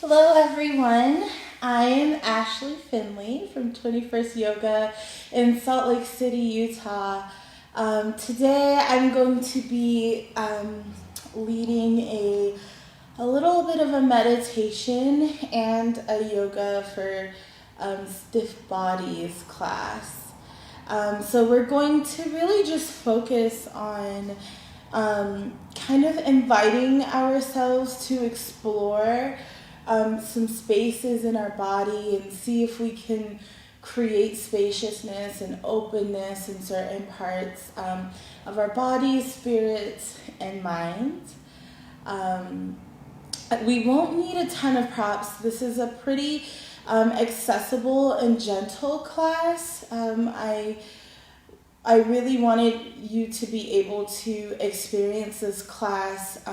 Hello everyone, I am Ashley Finley from 21st Yoga in Salt Lake City, Utah. Today I'm going to be leading a little bit of a meditation and a yoga for Stiff Bodies class. So we're going to really just focus on kind of inviting ourselves to explore some spaces in our body and see if we can create spaciousness and openness in certain parts of our body, spirit, and mind. We won't need a ton of props. This is a pretty accessible and gentle class. I really wanted you to be able to experience this class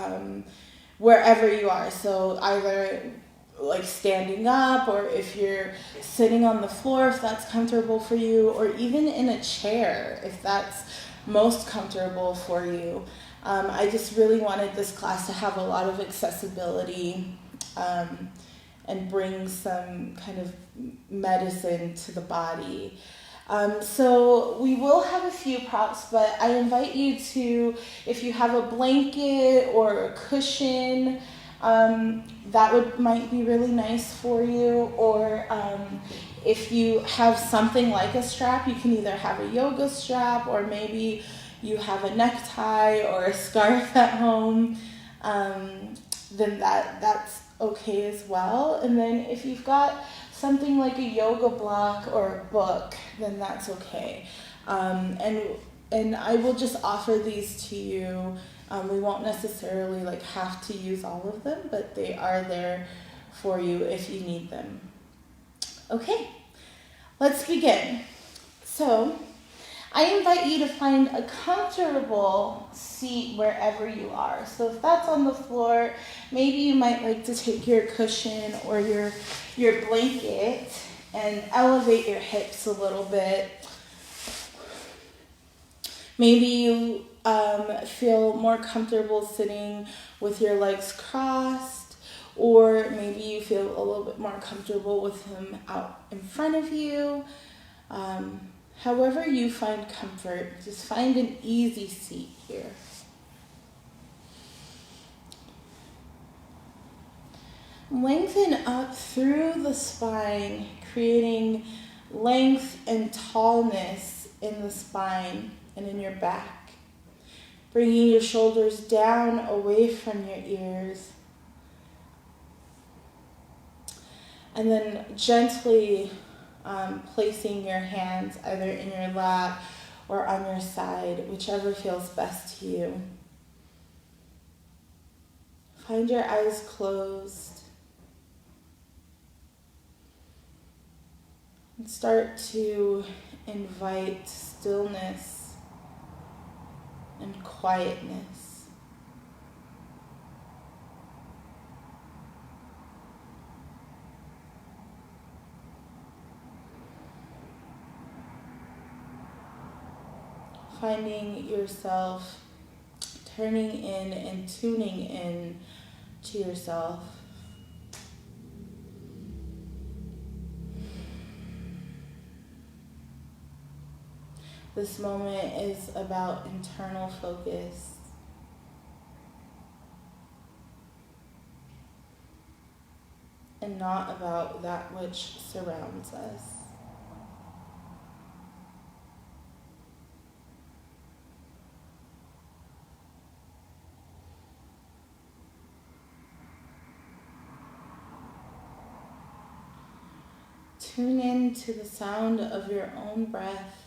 wherever you are. So either like standing up, or if you're sitting on the floor, if that's comfortable for you, or even in a chair, if that's most comfortable for you. I just really wanted this class to have a lot of accessibility and bring some kind of medicine to the body. So we will have a few props, but I invite you to, if you have a blanket or a cushion, that might be really nice for you. Or if you have something like a strap, you can either have a yoga strap, or maybe you have a necktie or a scarf at home, then that's okay as well. And then if you've got something like a yoga block or a book, then that's okay. And I will just offer these to you. We won't necessarily have to use all of them, but they are there for you if you need them. Okay, let's begin. So I invite you to find a comfortable seat wherever you are. So if that's on the floor, maybe you might like to take your cushion or your blanket and elevate your hips a little bit. Maybe you feel more comfortable sitting with your legs crossed, or maybe you feel a little bit more comfortable with them out in front of you. However you find comfort, just find an easy seat here. Lengthen up through the spine, creating length and tallness in the spine and in your back. Bringing your shoulders down away from your ears. And then gently placing your hands either in your lap or on your side, whichever feels best to you. Find your eyes closed. And start to invite stillness and quietness. Finding yourself turning in and tuning in to yourself. This moment is about internal focus. And not about that which surrounds us. Tune in to the sound of your own breath,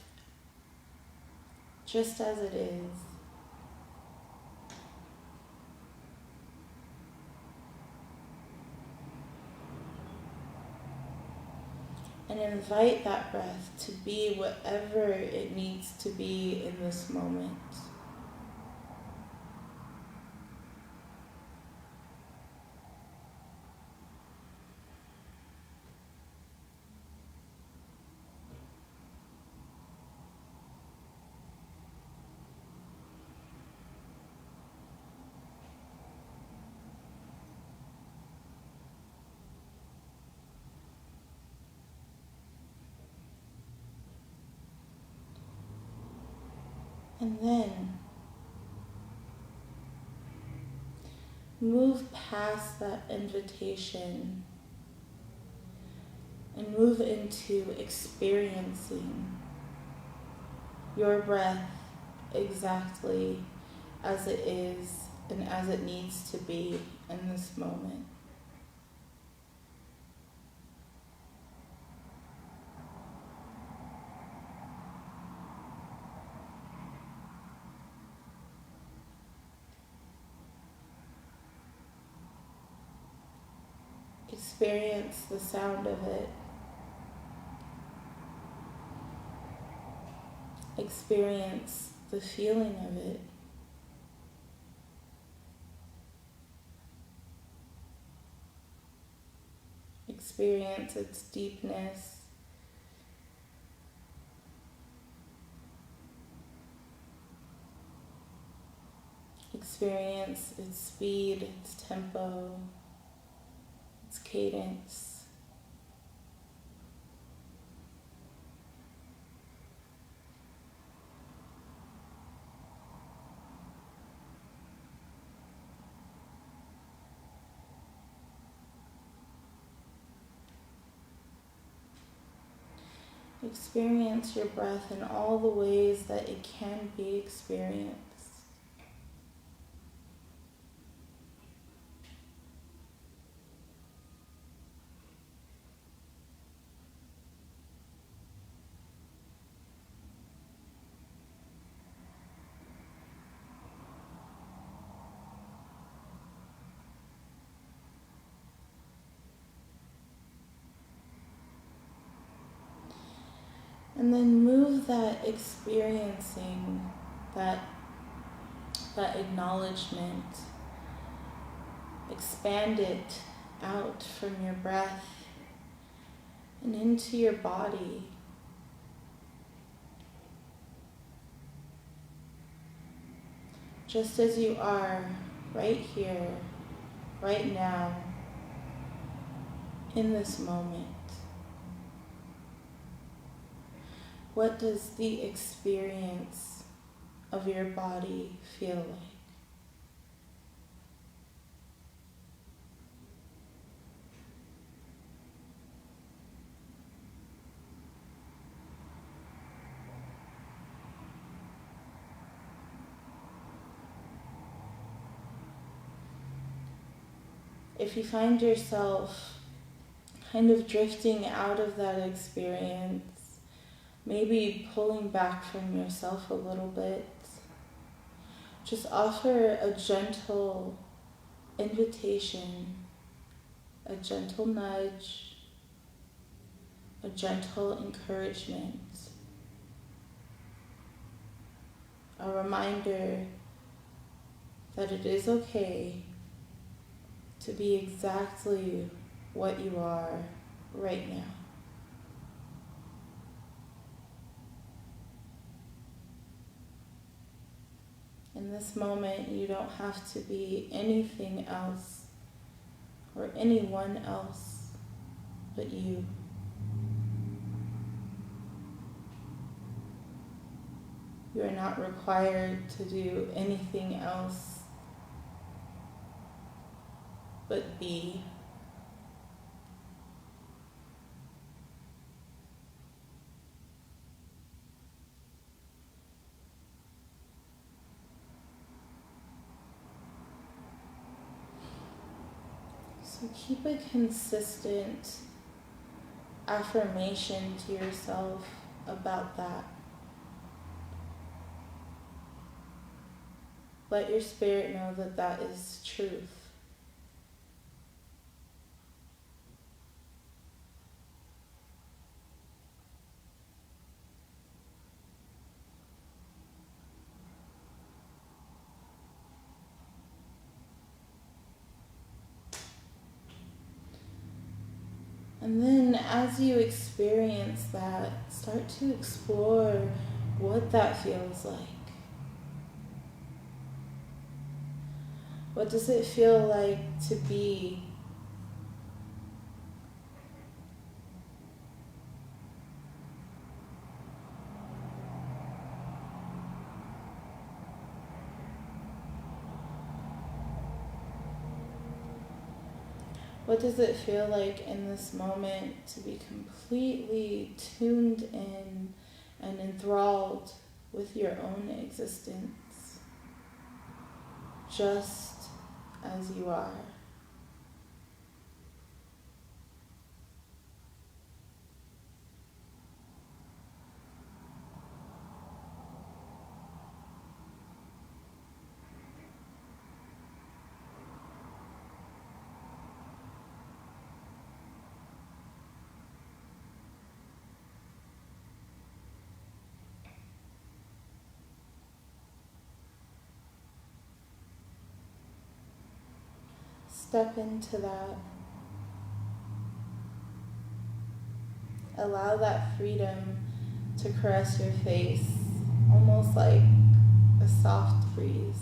just as it is. And invite that breath to be whatever it needs to be in this moment. And then move past that invitation and move into experiencing your breath exactly as it is and as it needs to be in this moment. Experience the sound of it. Experience the feeling of it. Experience its deepness. Experience its speed, its tempo, its cadence. Experience your breath in all the ways that it can be experienced. And then move that experiencing, that acknowledgement, expand it out from your breath and into your body. Just as you are right here, right now, in this moment. What does the experience of your body feel like? If you find yourself kind of drifting out of that experience, maybe pulling back from yourself a little bit, just offer a gentle invitation, a gentle nudge, a gentle encouragement, a reminder that it is okay to be exactly what you are right now. In this moment, you don't have to be anything else or anyone else but you. You are not required to do anything else but be. So keep a consistent affirmation to yourself about that. Let your spirit know that that is truth. And then as you experience that, start to explore what that feels like. What does it feel like to be? What does it feel like in this moment to be completely tuned in and enthralled with your own existence, just as you are? Step into that. Allow that freedom to caress your face, almost like a soft breeze.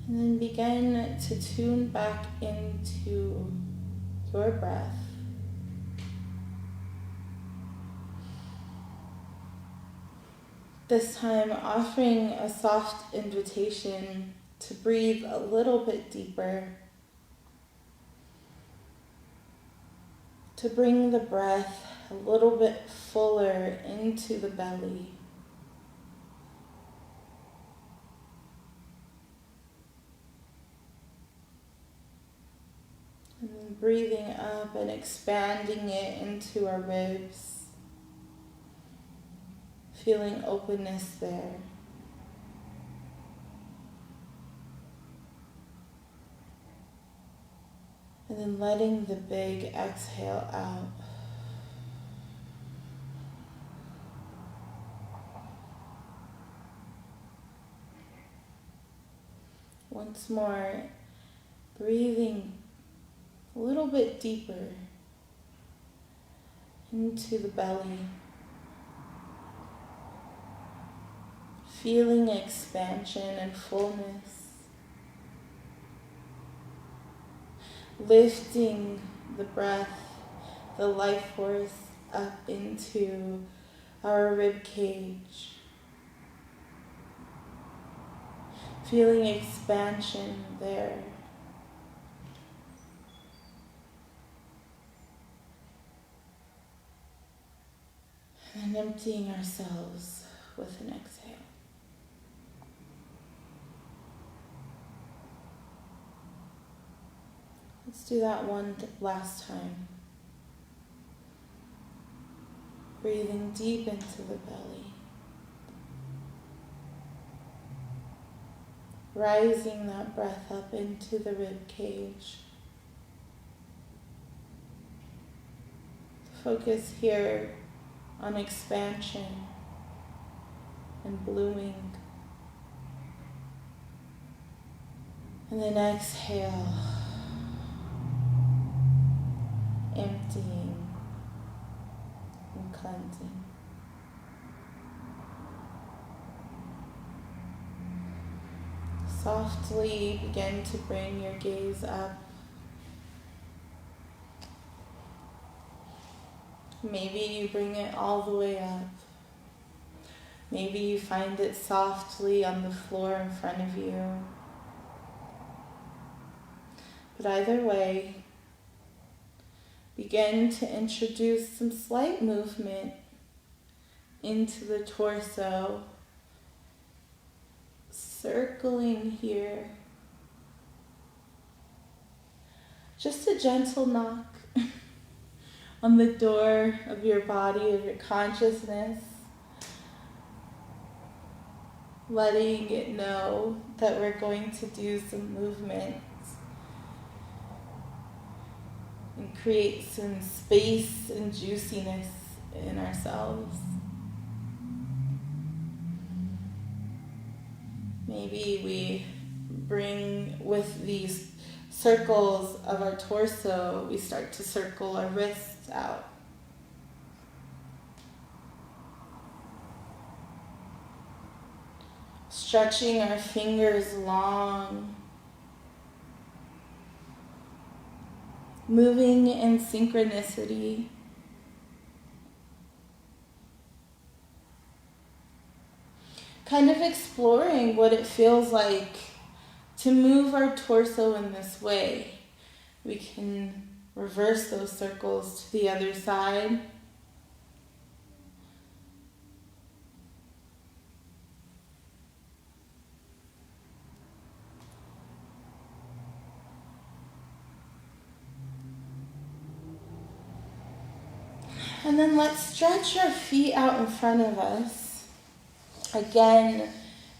And then begin to tune back into your breath. This time offering a soft invitation to breathe a little bit deeper, to bring the breath a little bit fuller into the belly. And then breathing up and expanding it into our ribs, feeling openness there. And then letting the big exhale out. Once more, breathing a little bit deeper into the belly. Feeling expansion and fullness. Lifting the breath, the life force up into our rib cage. Feeling expansion there. And emptying ourselves with an exhale. Let's do that one last time. Breathing deep into the belly. Rising that breath up into the rib cage. Focus here on expansion and blooming. And then exhale, emptying and cleansing. Softly begin to bring your gaze up. Maybe you bring it all the way up. Maybe you find it softly on the floor in front of you. But either way, begin to introduce some slight movement into the torso, circling here. Just a gentle knock on the door of your body, of your consciousness, letting it know that we're going to do some movement and create some space and juiciness in ourselves. Maybe we bring with these circles of our torso, we start to circle our wrists out. Stretching our fingers long. Moving in synchronicity. Kind of exploring what it feels like to move our torso in this way. We can reverse those circles to the other side. And then let's stretch our feet out in front of us. Again,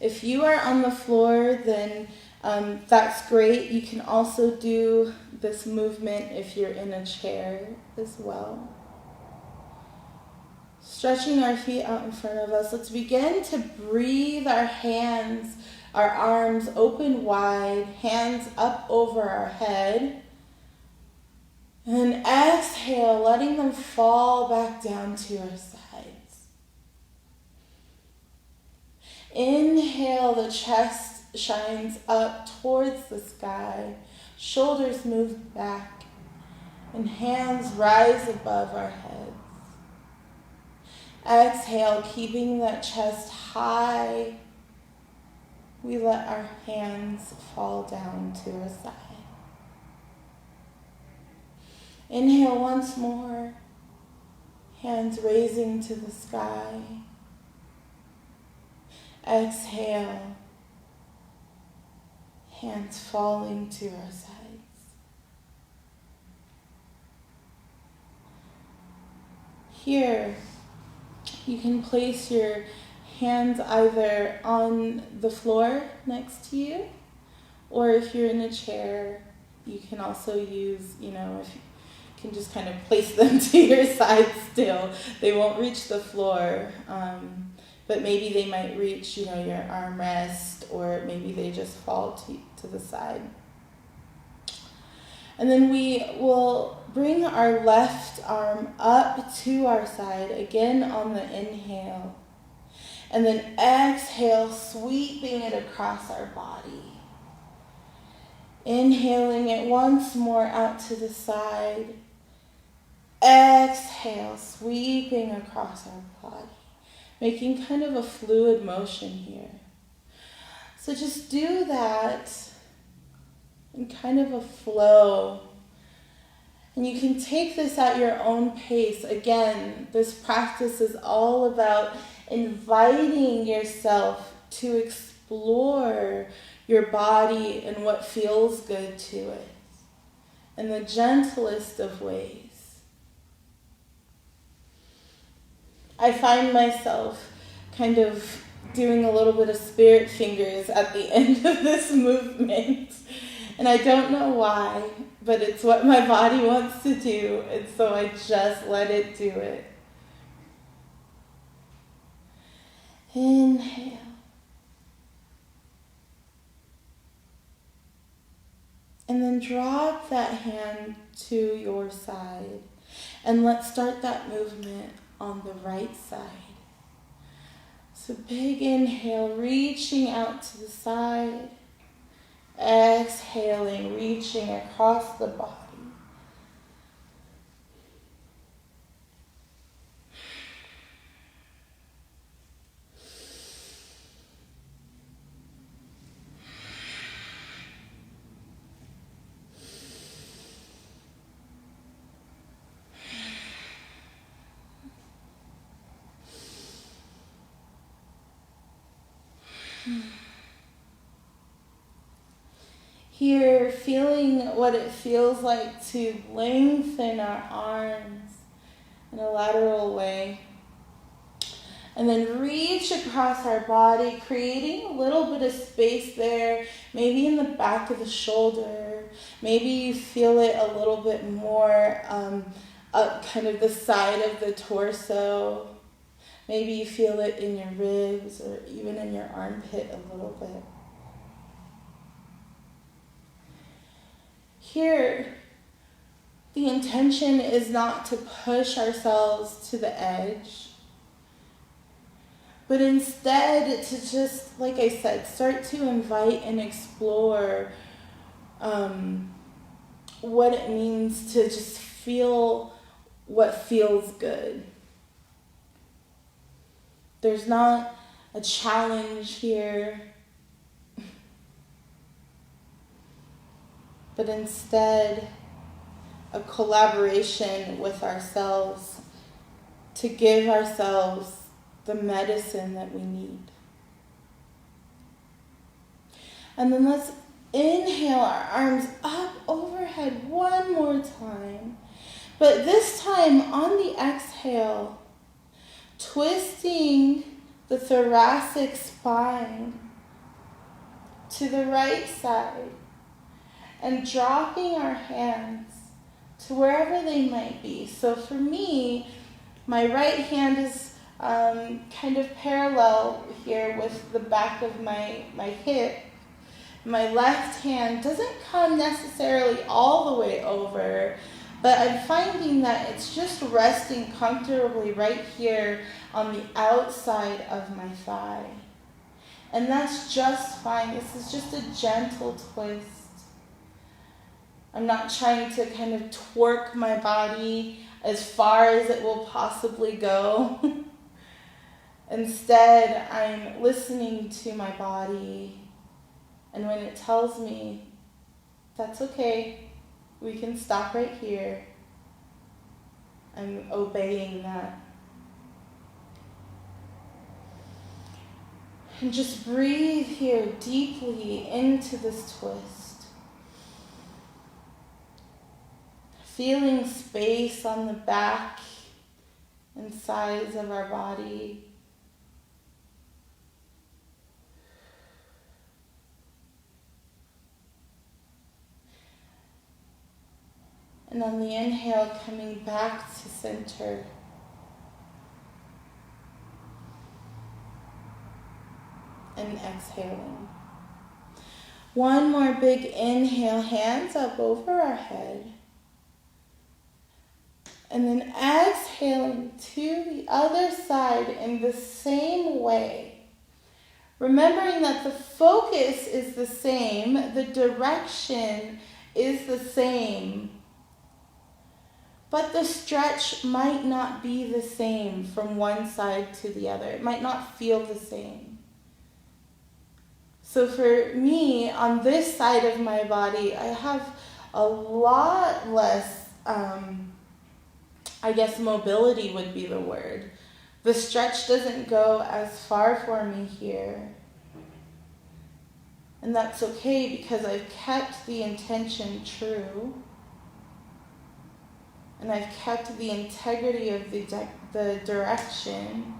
if you are on the floor, then that's great. You can also do this movement if you're in a chair as well. Stretching our feet out in front of us. Let's begin to breathe our hands, our arms open wide, hands up over our head. And then exhale, letting them fall back down to our sides. Inhale, the chest shines up towards the sky. Shoulders move back. And hands rise above our heads. Exhale, keeping that chest high. We let our hands fall down to our side. Inhale once more, hands raising to the sky. Exhale, hands falling to our sides. Here, you can place your hands either on the floor next to you, or if you're in a chair, you can also use, if can just kind of place them to your side still. They won't reach the floor, but maybe they might reach, your armrest, or maybe they just fall to the side. And then we will bring our left arm up to our side, again on the inhale. And then exhale, sweeping it across our body. Inhaling it once more out to the side. Exhale, sweeping across our body, making kind of a fluid motion here. So just do that in kind of a flow. And you can take this at your own pace. Again, this practice is all about inviting yourself to explore your body and what feels good to it in the gentlest of ways. I find myself kind of doing a little bit of spirit fingers at the end of this movement. And I don't know why, but it's what my body wants to do, and so I just let it do it. Inhale. And then drop that hand to your side. And let's start that movement on the right side. So big inhale, reaching out to the side. Exhaling, reaching across the body. Here, feeling what it feels like to lengthen our arms in a lateral way. And then reach across our body, creating a little bit of space there, maybe in the back of the shoulder. Maybe you feel it a little bit more up kind of the side of the torso. Maybe you feel it in your ribs or even in your armpit a little bit. Here, the intention is not to push ourselves to the edge, But instead to just, like I said, start to invite and explore what it means to just feel what feels good. There's not a challenge here, but instead a collaboration with ourselves to give ourselves the medicine that we need. And then let's inhale our arms up overhead one more time. But this time on the exhale, twisting the thoracic spine to the right side and dropping our hands to wherever they might be. So for me, my right hand is kind of parallel here with the back of my hip. My left hand doesn't come necessarily all the way over, but I'm finding that it's just resting comfortably right here on the outside of my thigh. And that's just fine. This is just a gentle twist. I'm not trying to kind of twerk my body as far as it will possibly go. Instead, I'm listening to my body. And when it tells me, that's okay, we can stop right here, I'm obeying that. And just breathe here deeply into this twist. Feeling space on the back and sides of our body. And on the inhale, coming back to center. And exhaling. One more big inhale, hands up over our head. And then exhaling to the other side in the same way. Remembering that the focus is the same, the direction is the same. But the stretch might not be the same from one side to the other. It might not feel the same. So for me, on this side of my body, I have a lot less, mobility would be the word. The stretch doesn't go as far for me here. And that's okay because I've kept the intention true. And I've kept the integrity of the direction.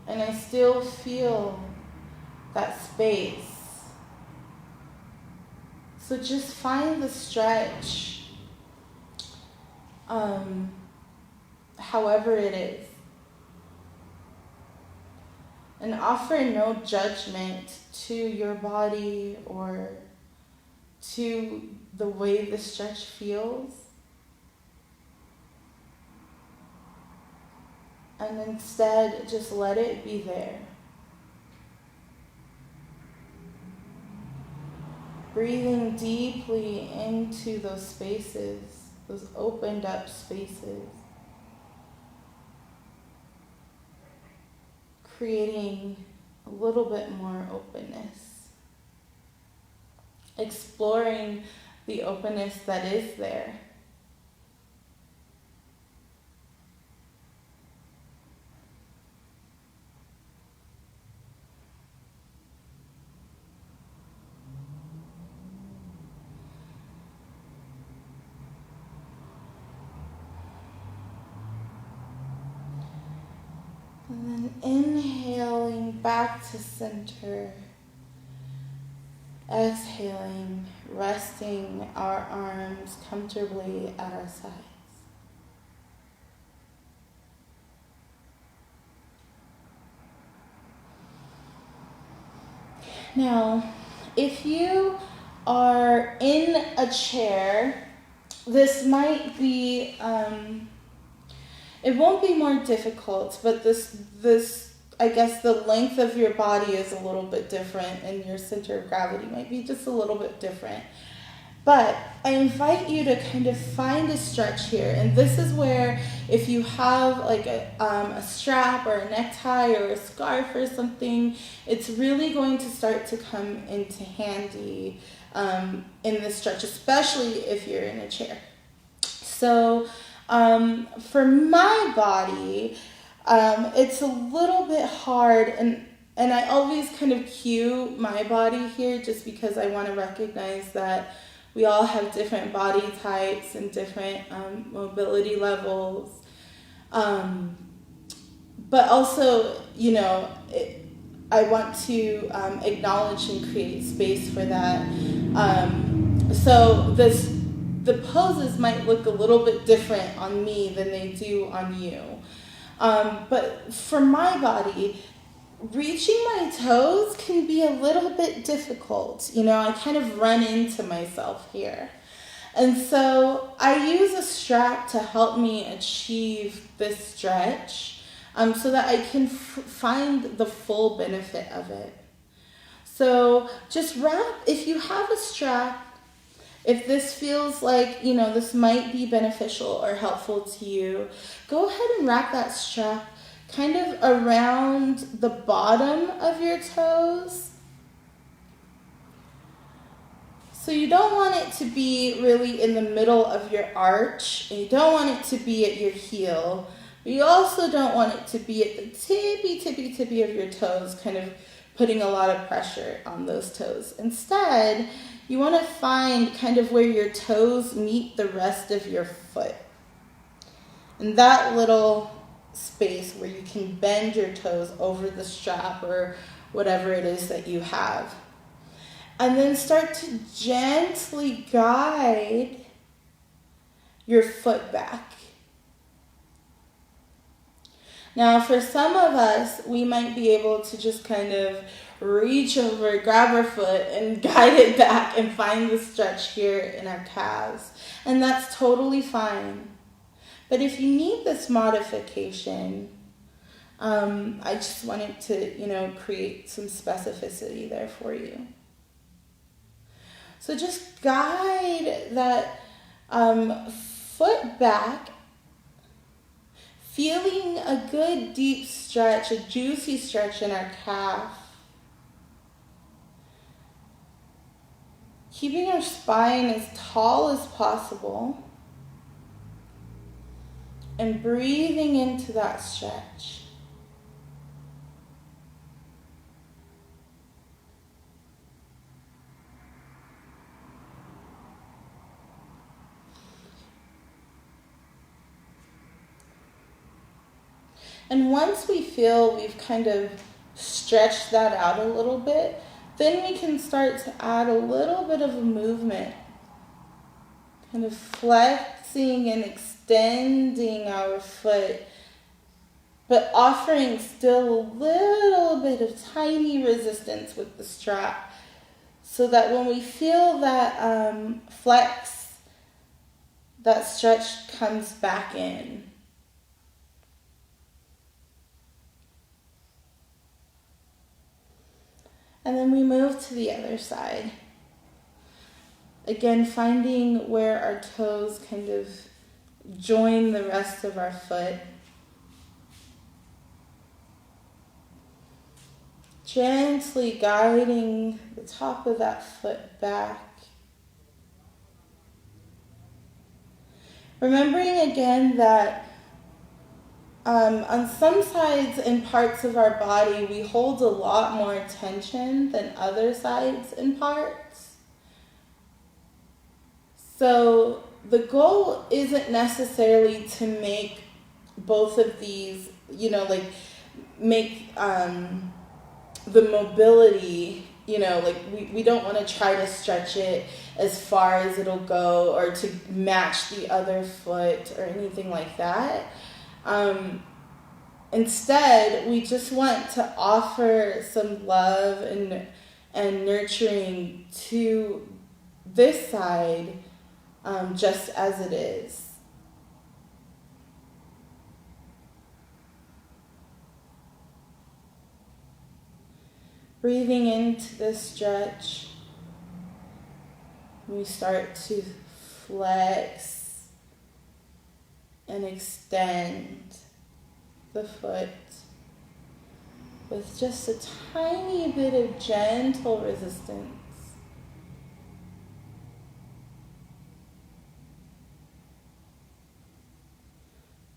And I still feel that space. So just find the stretch, however it is. And offer no judgment to your body or to the way the stretch feels. And instead, just let it be there. Breathing deeply into those spaces, those opened up spaces. Creating a little bit more openness. Exploring the openness that is there. And then inhaling back to center. Exhaling, resting our arms comfortably at our sides. Now, if you are in a chair, this might be it won't be more difficult, but this I guess the length of your body is a little bit different and your center of gravity might be just a little bit different. But I invite you to kind of find a stretch here. And this is where if you have like a strap or a necktie or a scarf or something, it's really going to start to come into handy in this stretch, especially if you're in a chair. So for my body, it's a little bit hard, and I always kind of cue my body here just because I want to recognize that we all have different body types and different mobility levels. But also, I want to acknowledge and create space for that. So the poses might look a little bit different on me than they do on you. But for my body, reaching my toes can be a little bit difficult. I kind of run into myself here. And so I use a strap to help me achieve this stretch so that I can find the full benefit of it. So just if you have a strap, if this feels like, this might be beneficial or helpful to you, go ahead and wrap that strap kind of around the bottom of your toes. So you don't want it to be really in the middle of your arch, and you don't want it to be at your heel, but you also don't want it to be at the tippy of your toes, kind of putting a lot of pressure on those toes. Instead, you want to find kind of where your toes meet the rest of your foot. And that little space where you can bend your toes over the strap or whatever it is that you have. And then start to gently guide your foot back. Now, for some of us, we might be able to just kind of reach over, grab our foot, and guide it back and find the stretch here in our calves. And that's totally fine. But if you need this modification, I just wanted to, create some specificity there for you. So just guide that foot back, feeling a good deep stretch, a juicy stretch in our calf. Keeping our spine as tall as possible. And breathing into that stretch. And once we feel we've kind of stretched that out a little bit, then we can start to add a little bit of a movement. Kind of flexing and extending our foot, but offering still a little bit of tiny resistance with the strap so that when we feel that flex, that stretch comes back in. And then we move to the other side. Again, finding where our toes kind of join the rest of our foot. Gently guiding the top of that foot back. Remembering again that on some sides and parts of our body, we hold a lot more tension than other sides and parts. So the goal isn't necessarily to make both of these, make the mobility, we don't want to try to stretch it as far as it'll go or to match the other foot or anything like that. Instead, we just want to offer some love and nurturing to this side, just as it is. Breathing into this stretch, we start to flex and extend the foot with just a tiny bit of gentle resistance.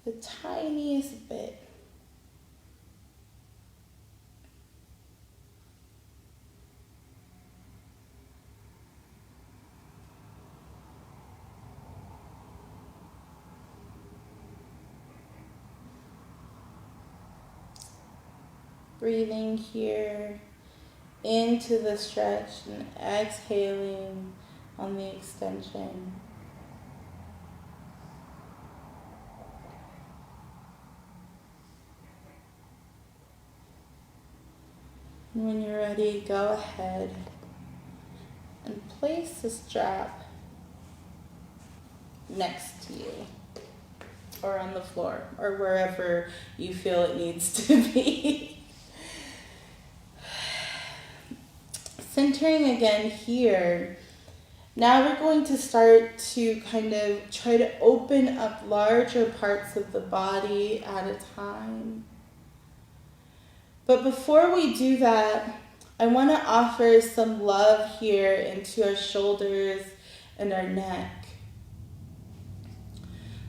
The tiniest bit. Breathing here into the stretch and exhaling on the extension. And when you're ready, go ahead and place the strap next to you or on the floor or wherever you feel it needs to be. Centering again here. Now we're going to start to kind of try to open up larger parts of the body at a time. But before we do that, I want to offer some love here into our shoulders and our neck.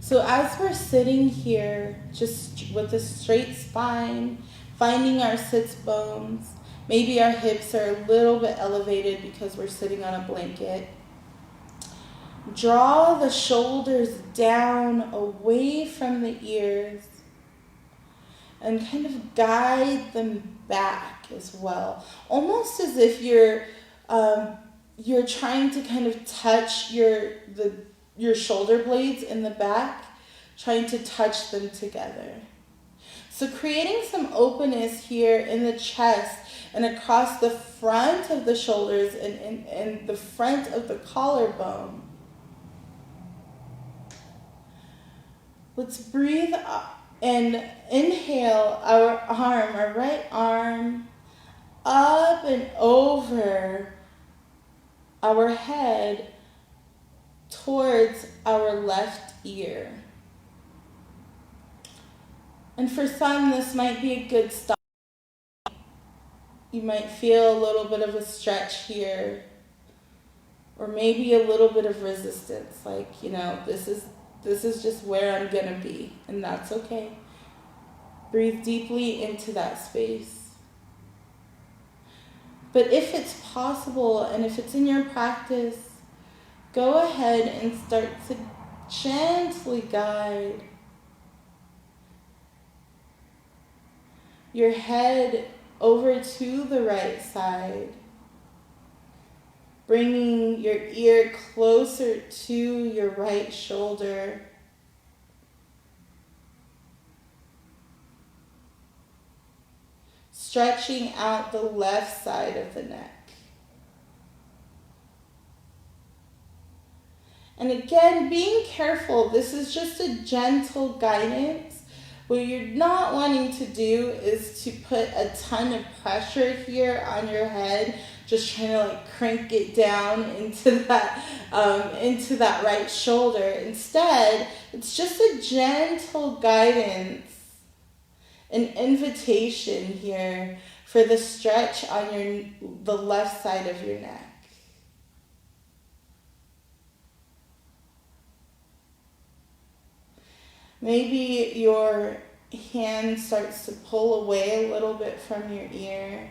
So as we're sitting here, just with a straight spine, finding our sits bones, maybe our hips are a little bit elevated because we're sitting on a blanket. Draw the shoulders down away from the ears and kind of guide them back as well. Almost as if you're trying to kind of touch your shoulder blades in the back, trying to touch them together. So creating some openness here in the chest and across the front of the shoulders and the front of the collarbone. Let's breathe and inhale our right arm up and over our head towards our left ear. And for some, this might be a good stop. You might feel a little bit of a stretch here, or maybe a little bit of resistance, like, this is just where I'm gonna be, and that's okay. Breathe deeply into that space. But if it's possible, and if it's in your practice, go ahead and start to gently guide your head over to the right side, bringing your ear closer to your right shoulder. Stretching out the left side of the neck. And again, being careful, this is just a gentle guidance. What you're not wanting to do is to put a ton of pressure here on your head, just trying to crank it down into that right shoulder. Instead, it's just a gentle guidance, an invitation here for the stretch on the left side of your neck. Maybe your hand starts to pull away a little bit from your ear.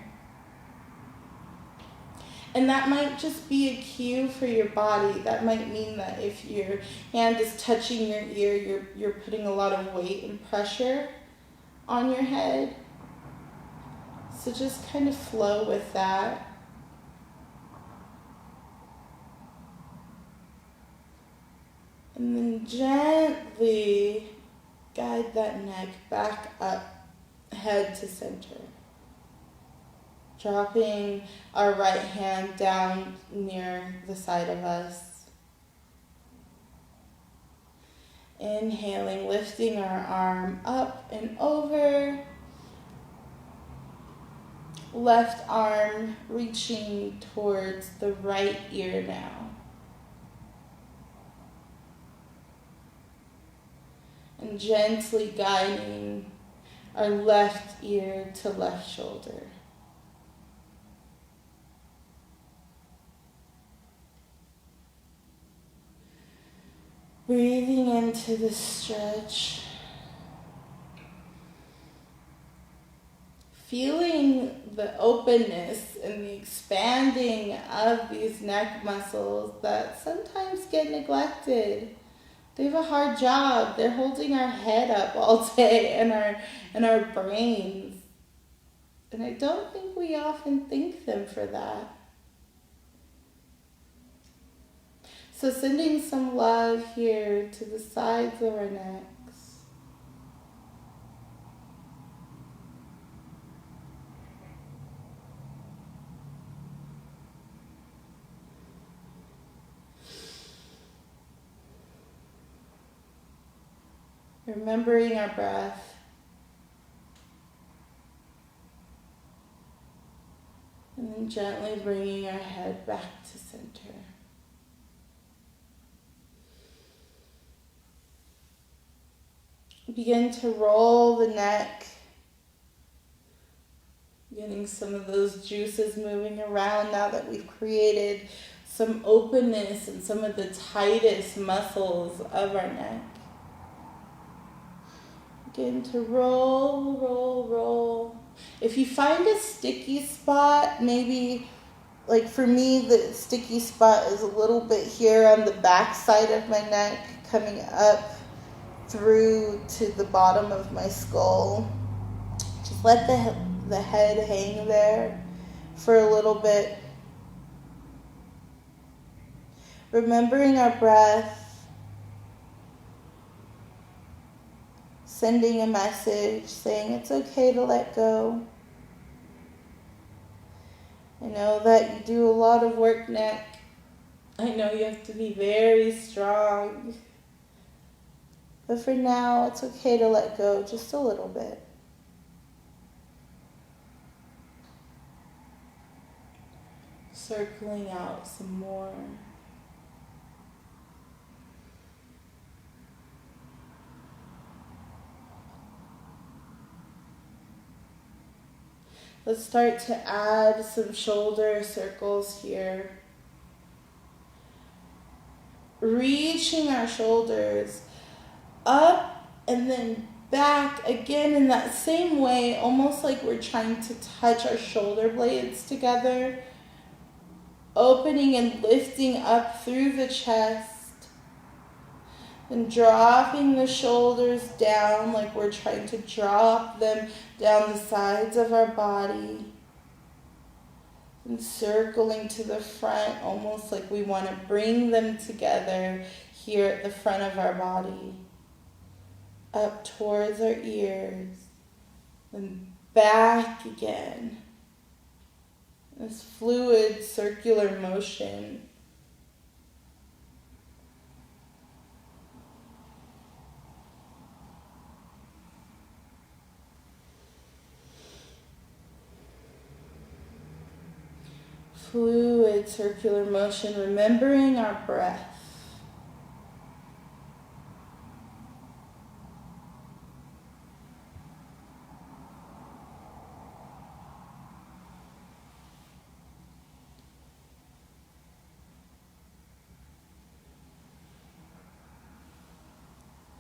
And that might just be a cue for your body. That might mean that if your hand is touching your ear, you're putting a lot of weight and pressure on your head. So just kind of flow with that. And then gently guide that neck back up, head to center. Dropping our right hand down near the side of us. Inhaling, lifting our arm up and over. left arm reaching towards the right ear now. And gently guiding our left ear to left shoulder. Breathing into the stretch. Feeling the openness and the expanding of these neck muscles that sometimes get neglected. They have a hard job. They're holding our head up all day and our brains. And I don't think we often thank them for that. So sending some love here to the sides of our necks. Remembering our breath. And then gently bringing our head back to center. Begin to roll the neck, getting some of those juices moving around now that we've created some openness in some of the tightest muscles of our neck. Begin to roll, roll, roll. If you find a sticky spot, maybe, like for me, the sticky spot is a little bit here on the back side of my neck, coming up through to the bottom of my skull. Just let the head hang there for a little bit. Remembering our breath, sending a message saying it's okay to let go. I know that you do a lot of work, neck. I know you have to be very strong. But for now, it's okay to let go just a little bit. Circling out some more. Let's start to add some shoulder circles here. Reaching our shoulders up and then back again in that same way, almost like we're trying to touch our shoulder blades together. Opening and lifting up through the chest. And dropping the shoulders down like we're trying to drop them down the sides of our body. And circling to the front, almost like we want to bring them together here at the front of our body. Up towards our ears, and back again. This fluid circular motion. Fluid circular motion, remembering our breath.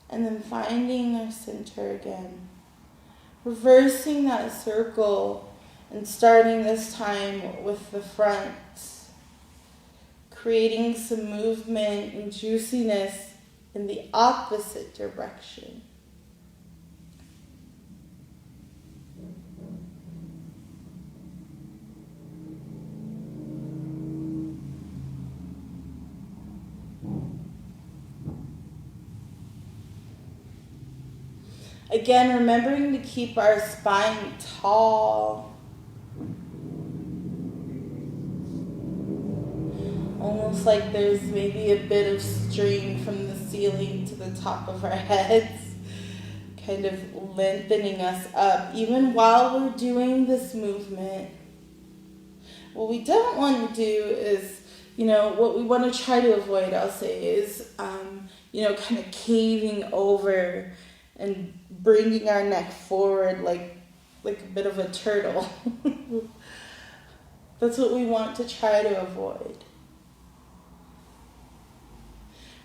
And then finding our center again. Reversing that circle and starting this time with the front. Creating some movement and juiciness in the opposite direction. Again, remembering to keep our spine tall. Almost like there's maybe a bit of string from the ceiling to the top of our heads, kind of lengthening us up, even while we're doing this movement. What we don't want to do is, what we want to try to avoid, I'll say, is, kind of caving over and bringing our neck forward like a bit of a turtle. That's what we want to try to avoid.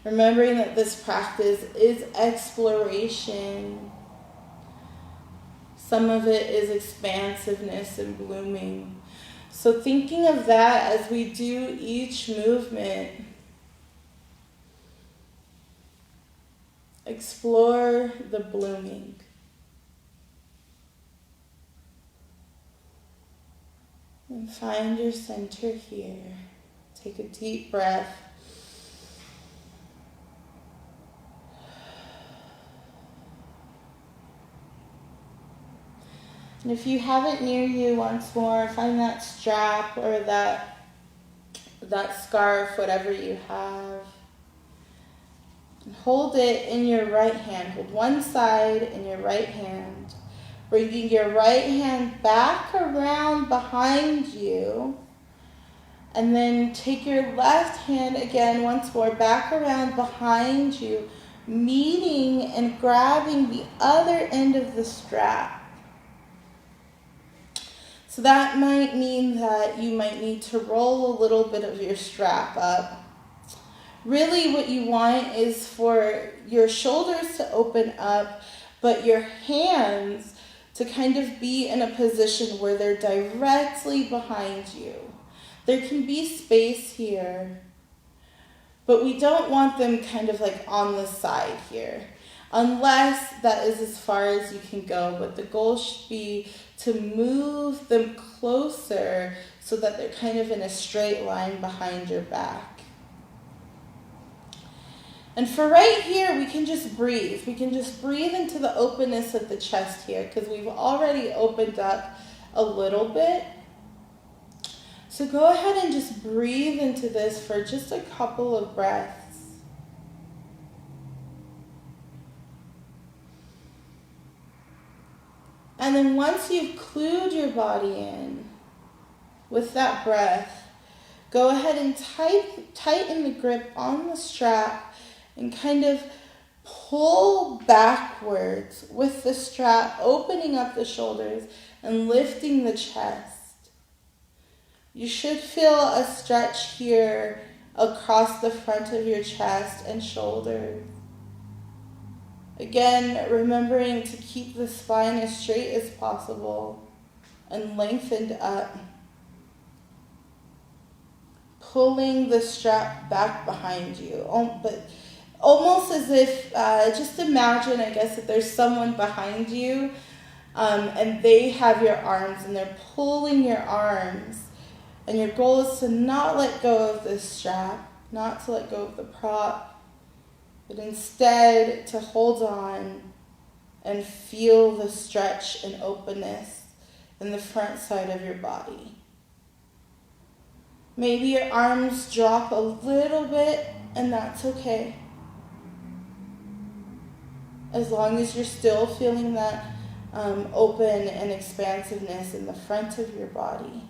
Remembering that this practice is exploration. Some of it is expansiveness and blooming. So thinking of that as we do each movement, explore the blooming. And find your center here. Take a deep breath. And if you have it near you, once more, find that strap or that scarf, whatever you have. And hold it in your right hand. Hold one side in your right hand. Bringing your right hand back around behind you. And then take your left hand again, once more, back around behind you, meeting and grabbing the other end of the strap. So that might mean that you might need to roll a little bit of your strap up. Really what you want is for your shoulders to open up, but your hands to kind of be in a position where they're directly behind you. There can be space here, but we don't want them kind of like on the side here, unless that is as far as you can go. But the goal should be to move them closer so that they're kind of in a straight line behind your back. And for right here, we can just breathe. We can just breathe into the openness of the chest here because we've already opened up a little bit. So go ahead and just breathe into this for just a couple of breaths. And then once you've clued your body in with that breath, go ahead and tighten the grip on the strap and kind of pull backwards with the strap, opening up the shoulders and lifting the chest. You should feel a stretch here across the front of your chest and shoulders. Again, remembering to keep the spine as straight as possible and lengthened up. Pulling the strap back behind you, but almost as if, just imagine, I guess, that there's someone behind you and they have your arms and they're pulling your arms. And your goal is to not let go of this strap, not to let go of the prop, but instead to hold on and feel the stretch and openness in the front side of your body. Maybe your arms drop a little bit, and that's okay. As long as you're still feeling that open and expansiveness in the front of your body.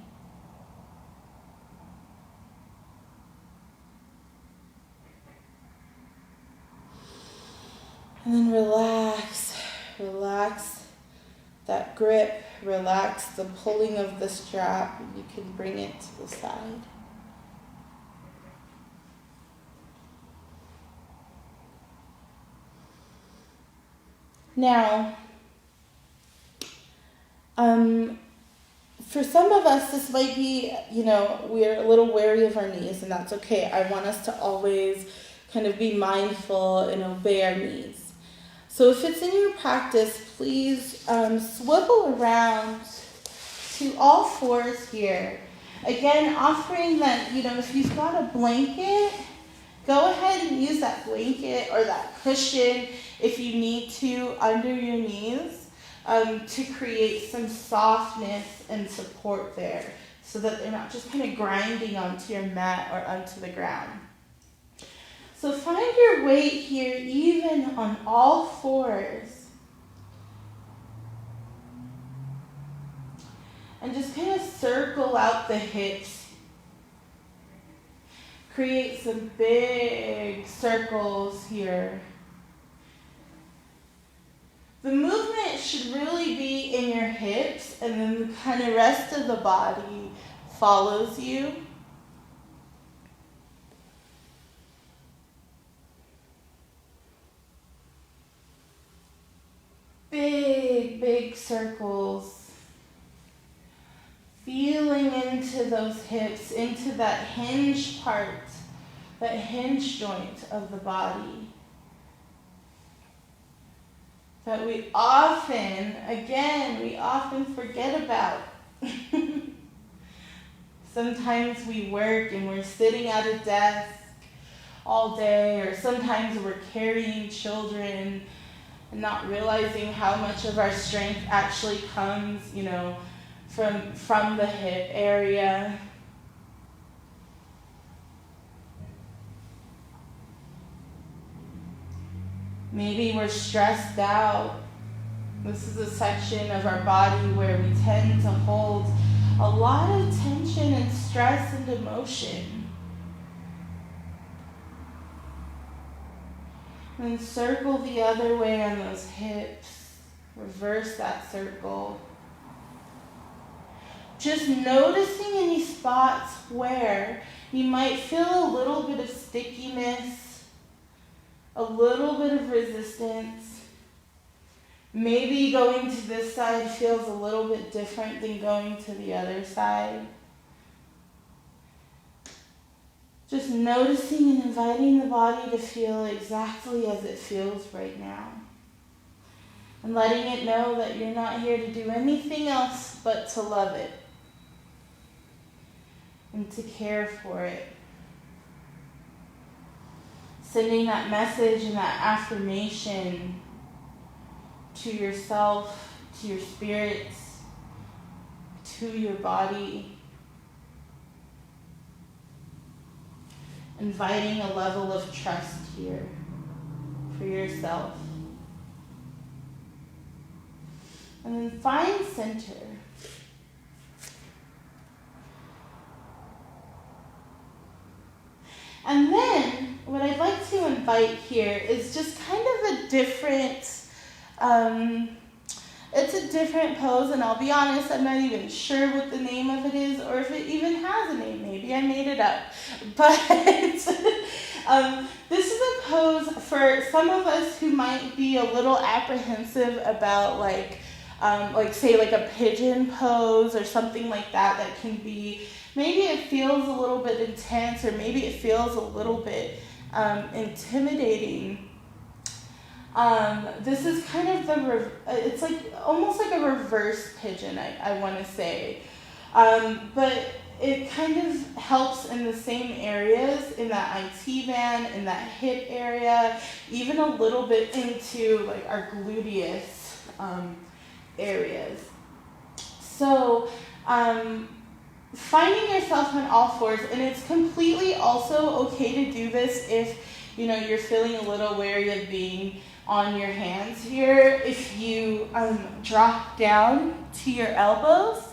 And then relax that grip, relax the pulling of the strap. You can bring it to the side. Now, for some of us, this might be, we're a little wary of our knees, and that's okay. I want us to always kind of be mindful and obey our knees. So if it's in your practice, please swivel around to all fours here. Again, offering that, if you've got a blanket, go ahead and use that blanket or that cushion if you need to under your knees to create some softness and support there so that they're not just kind of grinding onto your mat or onto the ground. So find your weight here even on all fours. And just kind of circle out the hips. Create some big circles here. The movement should really be in your hips, and then the kind of rest of the body follows you. Big, big circles. Feeling into those hips, into that hinge part, that hinge joint of the body. That we often forget about. Sometimes we work and we're sitting at a desk all day, or sometimes we're carrying children and not realizing how much of our strength actually comes, from the hip area. Maybe we're stressed out. This is a section of our body where we tend to hold a lot of tension and stress and emotion. And circle the other way on those hips. Reverse that circle. Just noticing any spots where you might feel a little bit of stickiness, a little bit of resistance. Maybe going to this side feels a little bit different than going to the other side. Just noticing and inviting the body to feel exactly as it feels right now. And letting it know that you're not here to do anything else but to love it. And to care for it. Sending that message and that affirmation to yourself, to your spirits, to your body. Inviting a level of trust here for yourself. And then find center. And then what I'd like to invite here is just kind of a different, it's a different pose, and I'll be honest, I'm not even sure what the name of it is, or if it even has a name. Maybe I made it up. But this is a pose for some of us who might be a little apprehensive about say a pigeon pose or something like that can be, maybe it feels a little bit intense, or maybe it feels a little bit intimidating. This is kind of it's almost like a reverse pigeon, I want to say. But it kind of helps in the same areas, in that IT band, in that hip area, even a little bit into our gluteus areas. So finding yourself on all fours, and it's completely also okay to do this if you're feeling a little wary of being on your hands here. If you drop down to your elbows,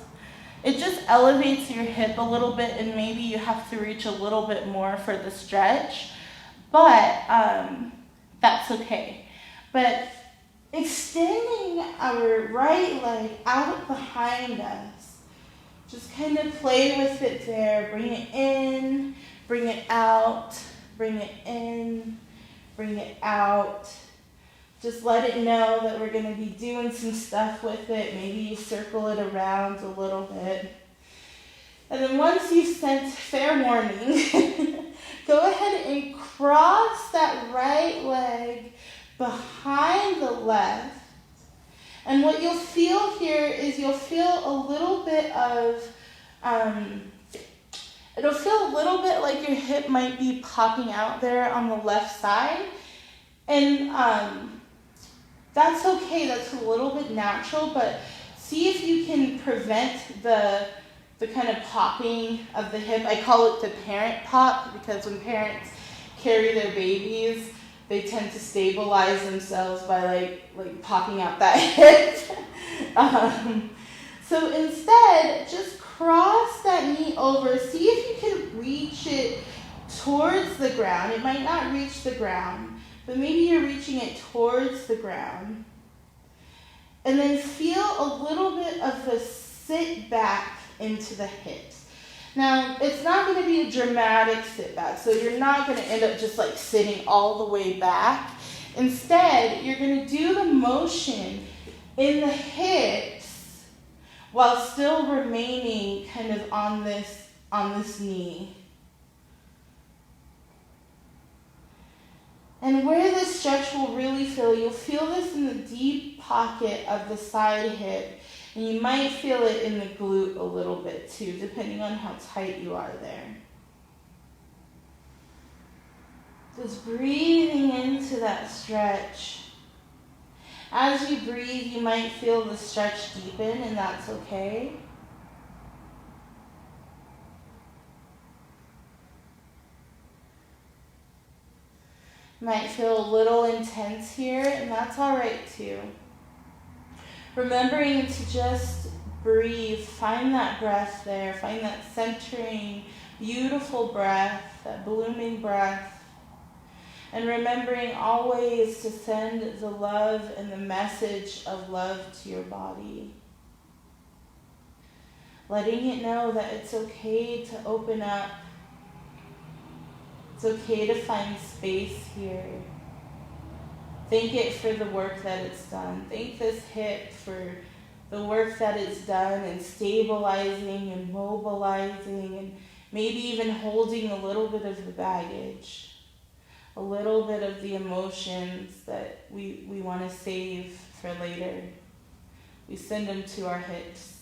it just elevates your hip a little bit, and maybe you have to reach a little bit more for the stretch, but that's okay. But extending our right leg out behind us, just kind of play with it there. Bring it in, bring it out, bring it in, bring it out. Just let it know that we're going to be doing some stuff with it. Maybe you circle it around a little bit. And then once you've sent fair warning, go ahead and cross that right leg behind the left. And what you'll feel here is you'll feel a little bit of, it'll feel a little bit like your hip might be popping out there on the left side. And that's okay, that's a little bit natural, but see if you can prevent the kind of popping of the hip. I call it the parent pop, because when parents carry their babies, they tend to stabilize themselves by like popping out that hip. So instead, just cross that knee over. See if you can reach it towards the ground. It might not reach the ground, but maybe you're reaching it towards the ground. And then feel a little bit of a sit back into the hips. Now, it's not going to be a dramatic sit back, so you're not going to end up just like sitting all the way back. Instead, you're going to do the motion in the hips while still remaining kind of on this knee. And where this stretch will really feel, you'll feel this in the deep pocket of the side hip, and you might feel it in the glute a little bit too, depending on how tight you are there. Just breathing into that stretch. As you breathe, you might feel the stretch deepen, and that's okay. Might feel a little intense here, and that's all right too. Remembering to just breathe, find that breath there, find that centering, beautiful breath, that blooming breath. And remembering always to send the love and the message of love to your body. Letting it know that it's okay to open up. It's okay to find space here. Thank it for the work that it's done. Thank this hip for the work that it's done in stabilizing and mobilizing and maybe even holding a little bit of the baggage, a little bit of the emotions that we want to save for later. We send them to our hips.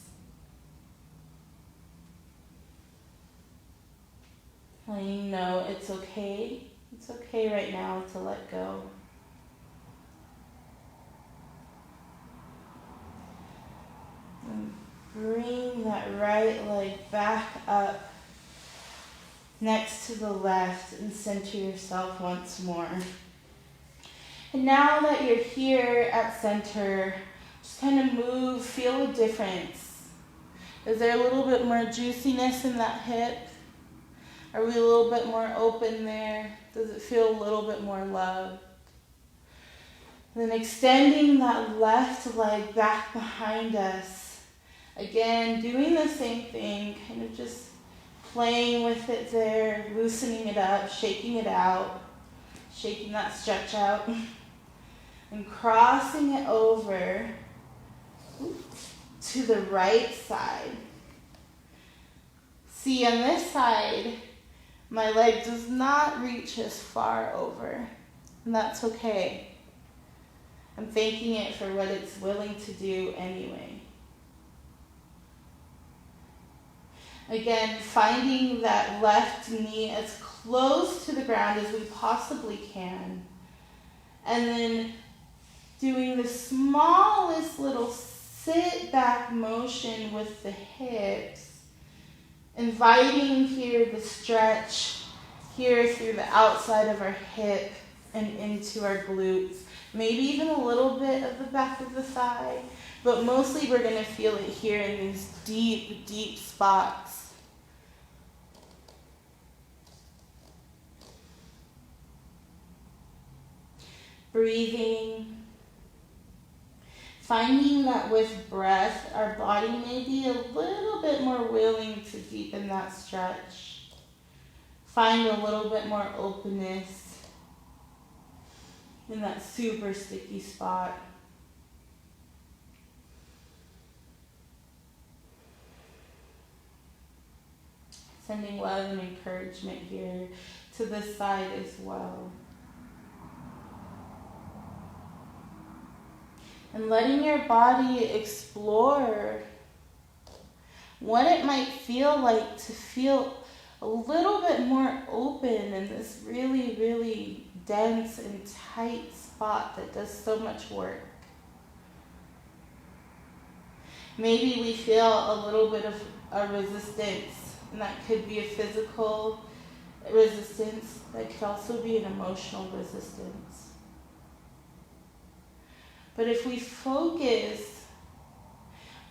Letting you know it's okay. It's okay right now to let go. And bring that right leg back up next to the left and center yourself once more. And now that you're here at center, just kind of move, feel a difference. Is there a little bit more juiciness in that hip? Are we a little bit more open there? Does it feel a little bit more love? Then extending that left leg back behind us. Again, doing the same thing, kind of just playing with it there, loosening it up, shaking it out, shaking that stretch out, and crossing it over to the right side. See, on this side, my leg does not reach as far over, and that's okay. I'm thanking it for what it's willing to do anyway. Again, finding that left knee as close to the ground as we possibly can, and then doing the smallest little sit back motion with the hips, inviting here the stretch here through the outside of our hip and into our glutes. Maybe even a little bit of the back of the thigh, but mostly we're going to feel it here in these deep, deep spots. Breathing. Finding that with breath, our body may be a little bit more willing to deepen that stretch. Find a little bit more openness in that super sticky spot. Sending love and encouragement here to this side as well. And letting your body explore what it might feel like to feel a little bit more open in this really, really dense and tight spot that does so much work. Maybe we feel a little bit of a resistance, and that could be a physical resistance, that could also be an emotional resistance. But if we focus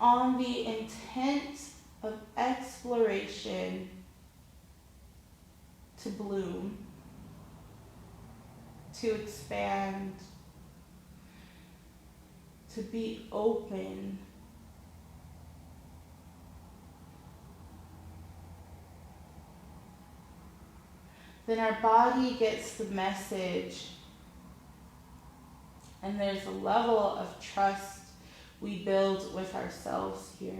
on the intent of exploration to bloom, to expand, to be open. Then our body gets the message, and there's a level of trust we build with ourselves here.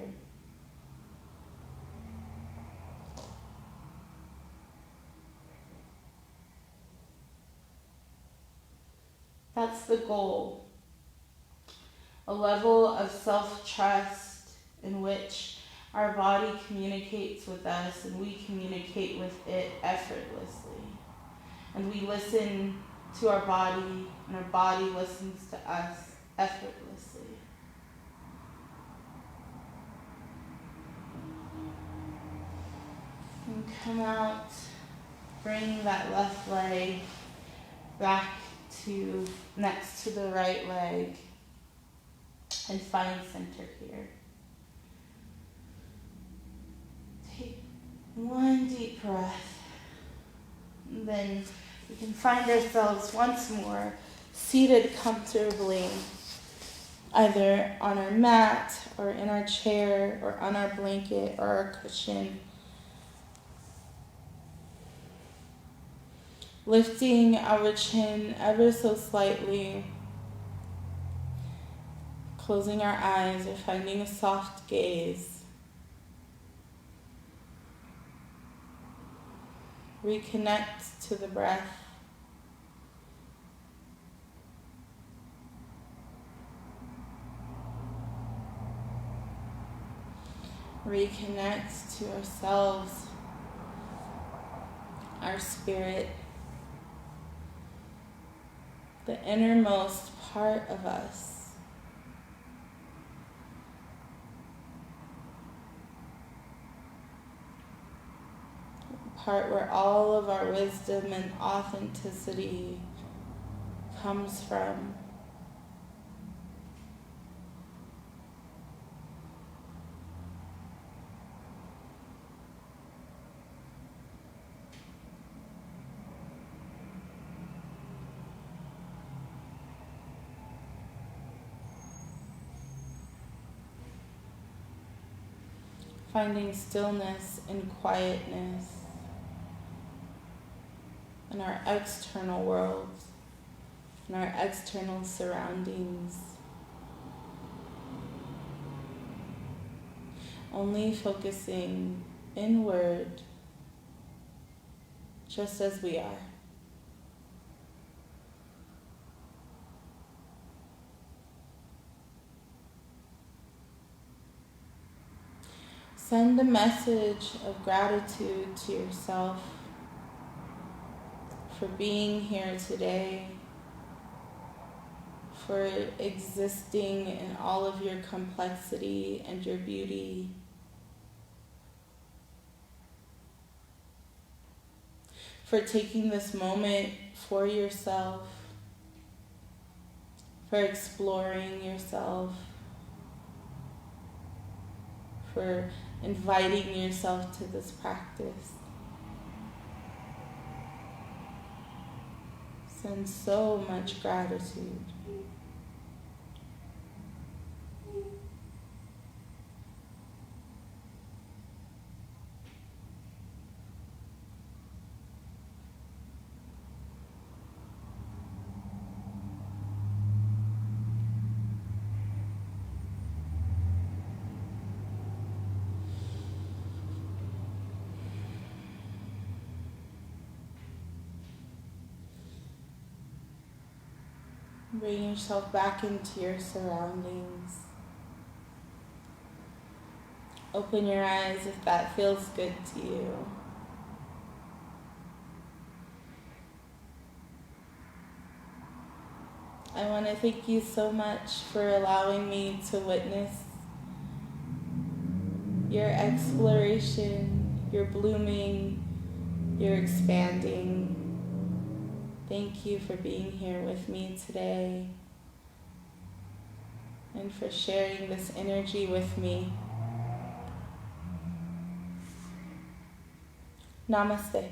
That's the goal. A level of self-trust in which our body communicates with us and we communicate with it effortlessly. And we listen to our body and our body listens to us effortlessly. And come out, bring that left leg back to next to the right leg and find center here. Take one deep breath. And then we can find ourselves once more seated comfortably, either on our mat or in our chair or on our blanket or our cushion. Lifting our chin ever so slightly, closing our eyes or finding a soft gaze. Reconnect to the breath. Reconnect to ourselves, our spirit, the innermost part of us. The part where all of our wisdom and authenticity comes from. Finding stillness and quietness in our external world, in our external surroundings. Only focusing inward, just as we are. Send a message of gratitude to yourself for being here today, for existing in all of your complexity and your beauty. For taking this moment for yourself, for exploring yourself, for inviting yourself to this practice. Send so much gratitude. Bring yourself back into your surroundings. Open your eyes if that feels good to you. I want to thank you so much for allowing me to witness your exploration, your blooming, your expanding. Thank you for being here with me today. and for sharing this energy with me. Namaste.